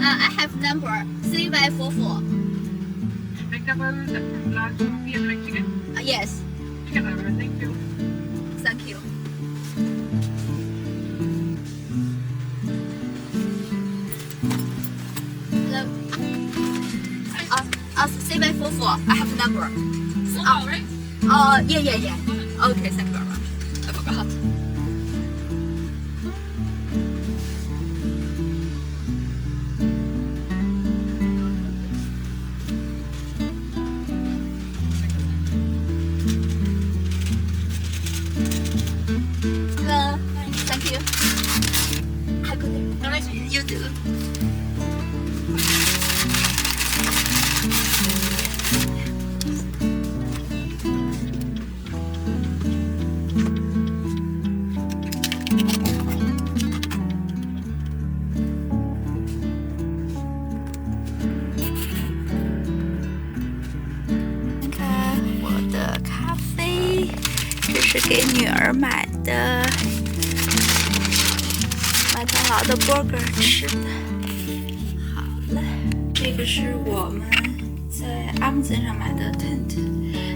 I have number CY44. Large coffee and like chicken. Yes. Chicken order. Thank you. Thank you. Hello. CY44. I have number. All right. Yeah. Okay, thank you very much. I forgot. Thank you. Have a good day. You too. 看看我的咖啡，这是给女儿买的。麦当劳的 burger 吃的。好了，这个是我们在 Amazon 上买的 tent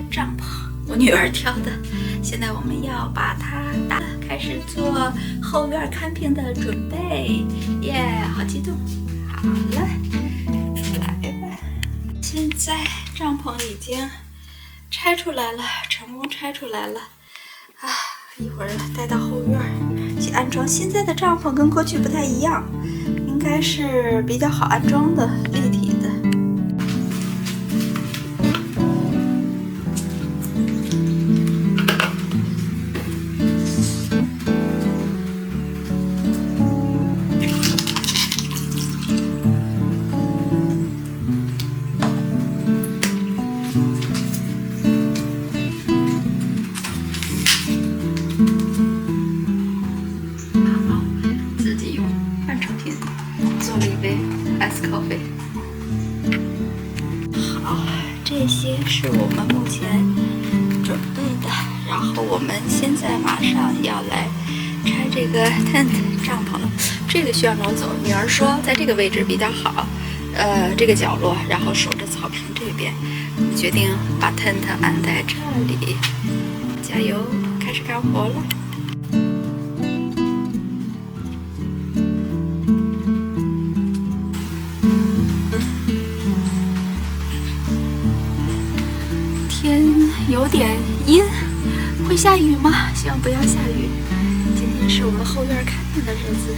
帐篷，我女儿挑的。现在我们要把它开始做后院 camping 的准备，耶，好激动！好了，来吧。现在帐篷已经拆出来了，成功拆出来了。啊，一会儿带到后院去安装。现在的帐篷跟过去不太一样，应该是比较好安装的，立体的。这些是我们目前准备的，然后我们现在马上要来拆这个 tent 帐篷了。这个需要挪走，女儿说在这个位置比较好，这个角落，然后守着草坪这边。决定把 tent 安在这里，加油，开始干活了。天有点阴，会下雨吗？希望不要下雨。今天是我们后院看病的日子。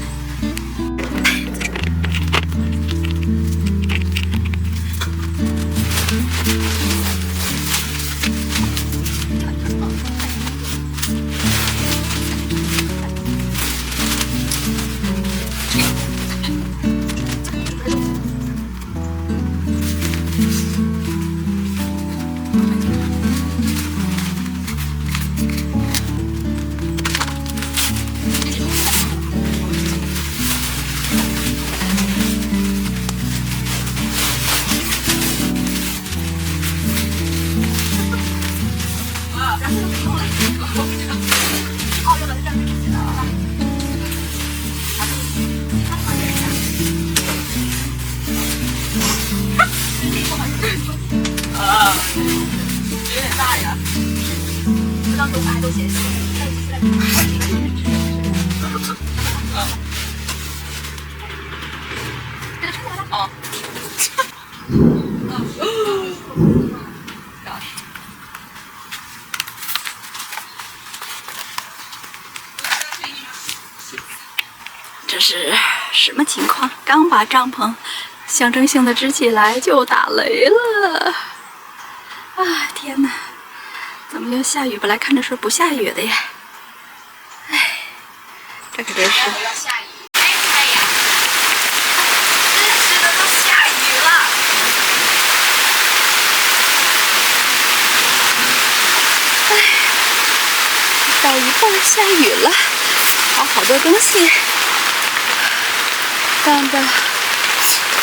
有点大呀，不当中还都写哦。这是什么情况？刚把帐篷象征性的支起来，就打雷了！啊，天哪！怎么又下雨？本来看着说不下雨的呀。哎，这可真是。下雨！哎呀，真是的，都下雨了。哎，到一半下雨了，把好多东西放到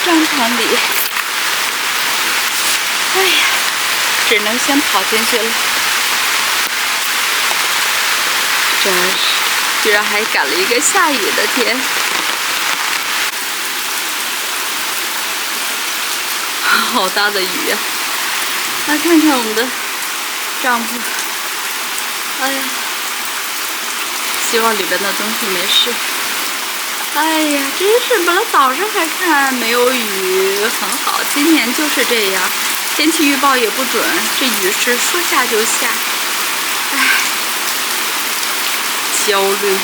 帐篷里。哎呀，只能先跑进去了。真是，居然还赶了一个下雨的天。好大的雨呀！来看看我们的帐篷，哎呀，希望里边的东西没事。哎呀，真是本来早上还看没有雨，很好，今年就是这样，天气预报也不准，这雨是说下就下，哎，焦虑。